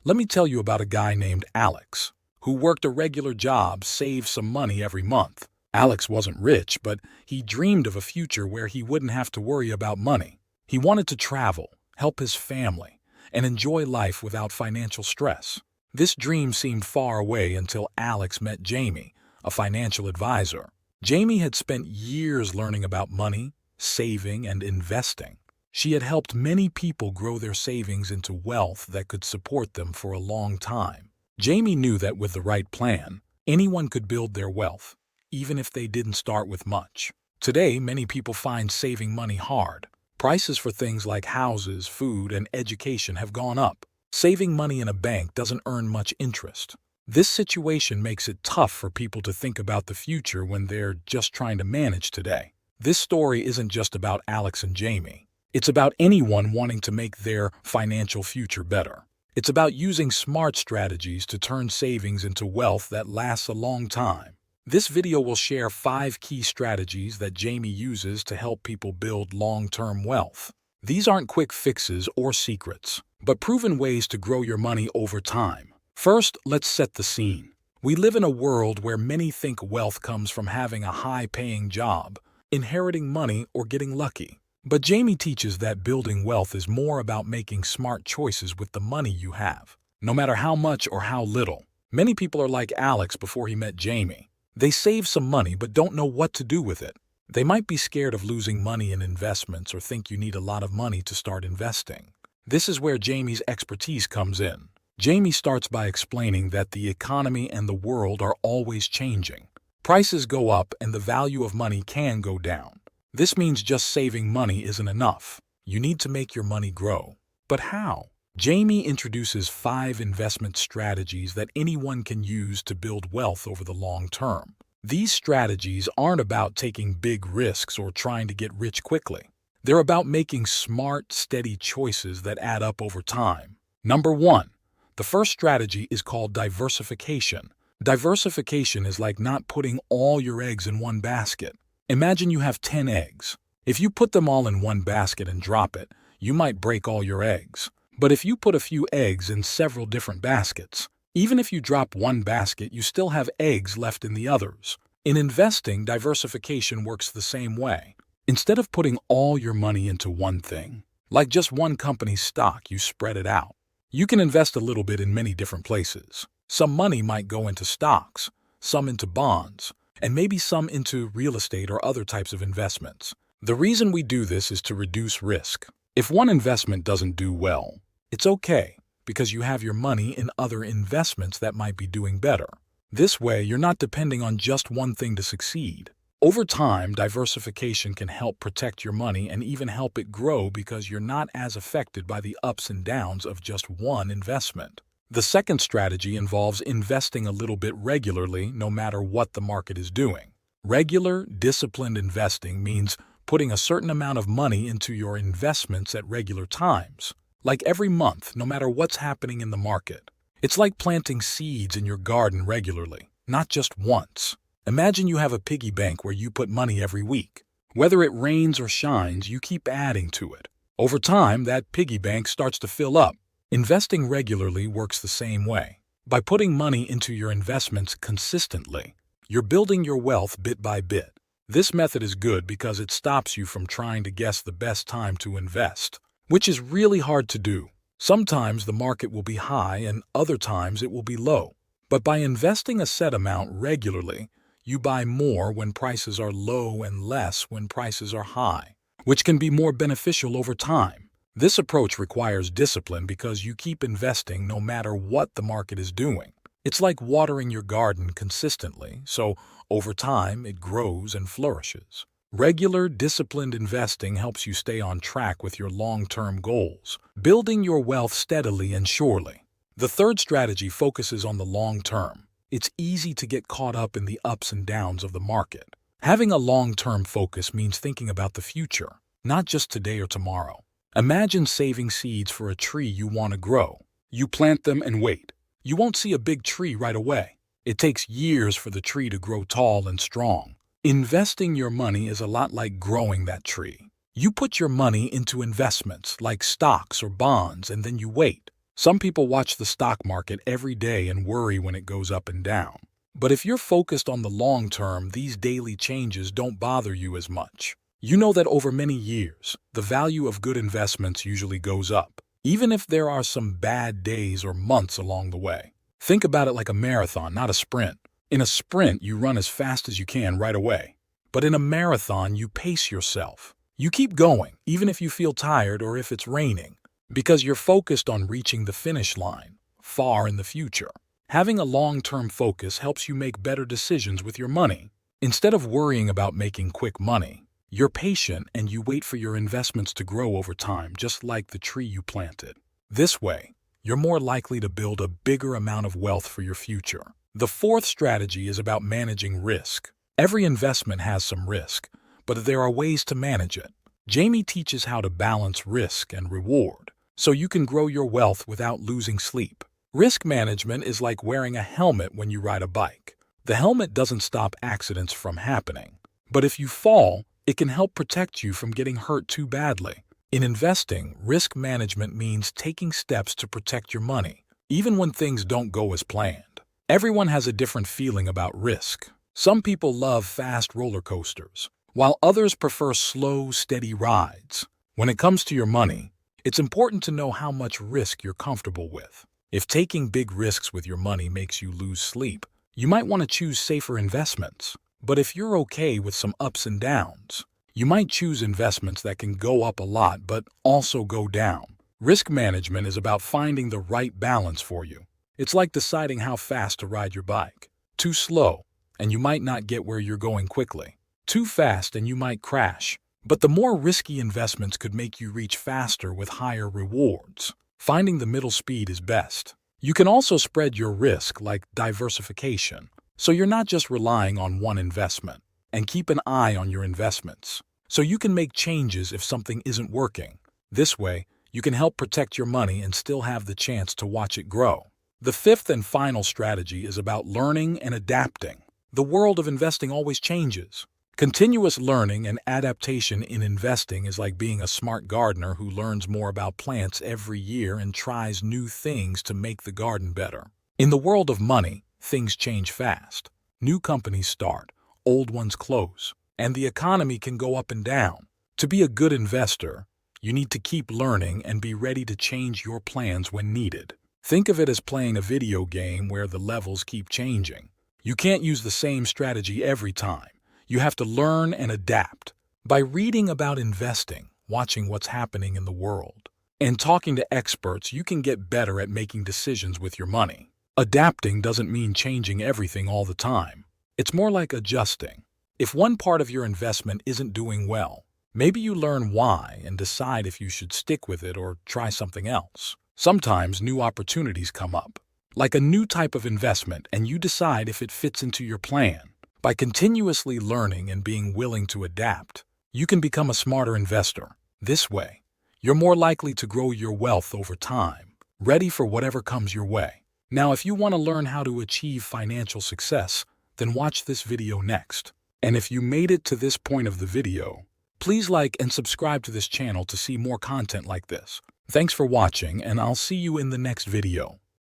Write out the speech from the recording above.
Let me tell you about a guy named Alex, who worked a regular job, saved some money every month. Alex wasn't rich, but he dreamed of a future where he wouldn't have to worry about money. He wanted to travel, help his family, and enjoy life without financial stress. This dream seemed far away until Alex met Jamie, a financial advisor. Jamie had spent years learning about money, saving, and investing. She had helped many people grow their savings into wealth that could support them for a long time. Jamie knew that with the right plan, anyone could build their wealth, even if they didn't start with much. Today, many people find saving money hard. Prices for things like houses, food, and education have gone up. Saving money in a bank doesn't earn much interest. This situation makes it tough for people to think about the future when they're just trying to manage today. This story isn't just about Alex and Jamie. It's about anyone wanting to make their financial future better. It's about using smart strategies to turn savings into wealth that lasts a long time. This video will share 5 key strategies that Jamie uses to help people build long-term wealth. These aren't quick fixes or secrets, but proven ways to grow your money over time. First, let's set the scene. We live in a world where many think wealth comes from having a high-paying job, inheriting money, or getting lucky. But Jamie teaches that building wealth is more about making smart choices with the money you have, no matter how much or how little. Many people are like Alex before he met Jamie. They save some money but don't know what to do with it. They might be scared of losing money in investments or think you need a lot of money to start investing. This is where Jamie's expertise comes in. Jamie starts by explaining that the economy and the world are always changing. Prices go up and the value of money can go down. This means just saving money isn't enough. You need to make your money grow. But how? Jamie introduces 5 investment strategies that anyone can use to build wealth over the long term. These strategies aren't about taking big risks or trying to get rich quickly. They're about making smart, steady choices that add up over time. Number 1. The first strategy is called diversification. Diversification is like not putting all your eggs in one basket. Imagine you have 10 eggs. If you put them all in one basket and drop it, you might break all your eggs. But if you put a few eggs in several different baskets, even if you drop one basket, you still have eggs left in the others. In investing, diversification works the same way. Instead of putting all your money into one thing, like just one company's stock, you spread it out. You can invest a little bit in many different places. Some money might go into stocks, some into bonds, and maybe some into real estate or other types of investments. The reason we do this is to reduce risk. If one investment doesn't do well, it's okay, because you have your money in other investments that might be doing better. This way, you're not depending on just one thing to succeed. Over time, diversification can help protect your money and even help it grow because you're not as affected by the ups and downs of just one investment. The second strategy involves investing a little bit regularly, no matter what the market is doing. Regular, disciplined investing means putting a certain amount of money into your investments at regular times, like every month, no matter what's happening in the market. It's like planting seeds in your garden regularly, not just once. Imagine you have a piggy bank where you put money every week. Whether it rains or shines, you keep adding to it. Over time, that piggy bank starts to fill up. Investing regularly works the same way. By putting money into your investments consistently, you're building your wealth bit by bit. This method is good because it stops you from trying to guess the best time to invest, which is really hard to do. Sometimes the market will be high and other times it will be low. But by investing a set amount regularly, you buy more when prices are low and less when prices are high, which can be more beneficial over time. This approach requires discipline because you keep investing no matter what the market is doing. It's like watering your garden consistently, so over time it grows and flourishes. Regular, disciplined investing helps you stay on track with your long-term goals, building your wealth steadily and surely. The third strategy focuses on the long term. It's easy to get caught up in the ups and downs of the market. Having a long-term focus means thinking about the future, not just today or tomorrow. Imagine saving seeds for a tree you want to grow. You plant them and wait. You won't see a big tree right away. It takes years for the tree to grow tall and strong. Investing your money is a lot like growing that tree. You put your money into investments like stocks or bonds and then you wait. Some people watch the stock market every day and worry when it goes up and down. But if you're focused on the long term, these daily changes don't bother you as much. You know that over many years, the value of good investments usually goes up, even if there are some bad days or months along the way. Think about it like a marathon, not a sprint. In a sprint, you run as fast as you can right away. But in a marathon, you pace yourself. You keep going, even if you feel tired or if it's raining, because you're focused on reaching the finish line, far in the future. Having a long-term focus helps you make better decisions with your money. Instead of worrying about making quick money, you're patient and you wait for your investments to grow over time, just like the tree you planted. This way, you're more likely to build a bigger amount of wealth for your future. The fourth strategy is about managing risk. Every investment has some risk, but there are ways to manage it. Jamie teaches how to balance risk and reward, so you can grow your wealth without losing sleep. Risk management is like wearing a helmet when you ride a bike. The helmet doesn't stop accidents from happening, but if you fall, it can help protect you from getting hurt too badly. In investing, risk management means taking steps to protect your money, even when things don't go as planned. Everyone has a different feeling about risk. Some people love fast roller coasters, while others prefer slow, steady rides. When it comes to your money, it's important to know how much risk you're comfortable with. If taking big risks with your money makes you lose sleep, you might want to choose safer investments. But if you're okay with some ups and downs, you might choose investments that can go up a lot but also go down. Risk management is about finding the right balance for you. It's like deciding how fast to ride your bike. Too slow, and you might not get where you're going quickly. Too fast, and you might crash. But the more risky investments could make you reach faster with higher rewards. Finding the middle speed is best. You can also spread your risk like diversification, so you're not just relying on one investment. And keep an eye on your investments, so you can make changes if something isn't working. This way, you can help protect your money and still have the chance to watch it grow. The fifth and final strategy is about learning and adapting. The world of investing always changes. Continuous learning and adaptation in investing is like being a smart gardener who learns more about plants every year and tries new things to make the garden better. In the world of money, things change fast. New companies start, old ones close, and the economy can go up and down. To be a good investor, you need to keep learning and be ready to change your plans when needed. Think of it as playing a video game where the levels keep changing. You can't use the same strategy every time. You have to learn and adapt. By reading about investing, watching what's happening in the world, and talking to experts, you can get better at making decisions with your money. Adapting doesn't mean changing everything all the time. It's more like adjusting. If one part of your investment isn't doing well, maybe you learn why and decide if you should stick with it or try something else. Sometimes new opportunities come up, like a new type of investment, and you decide if it fits into your plan. By continuously learning and being willing to adapt, you can become a smarter investor. This way, you're more likely to grow your wealth over time, ready for whatever comes your way. Now, if you want to learn how to achieve financial success, then watch this video next. And if you made it to this point of the video, please like and subscribe to this channel to see more content like this. Thanks for watching, and I'll see you in the next video.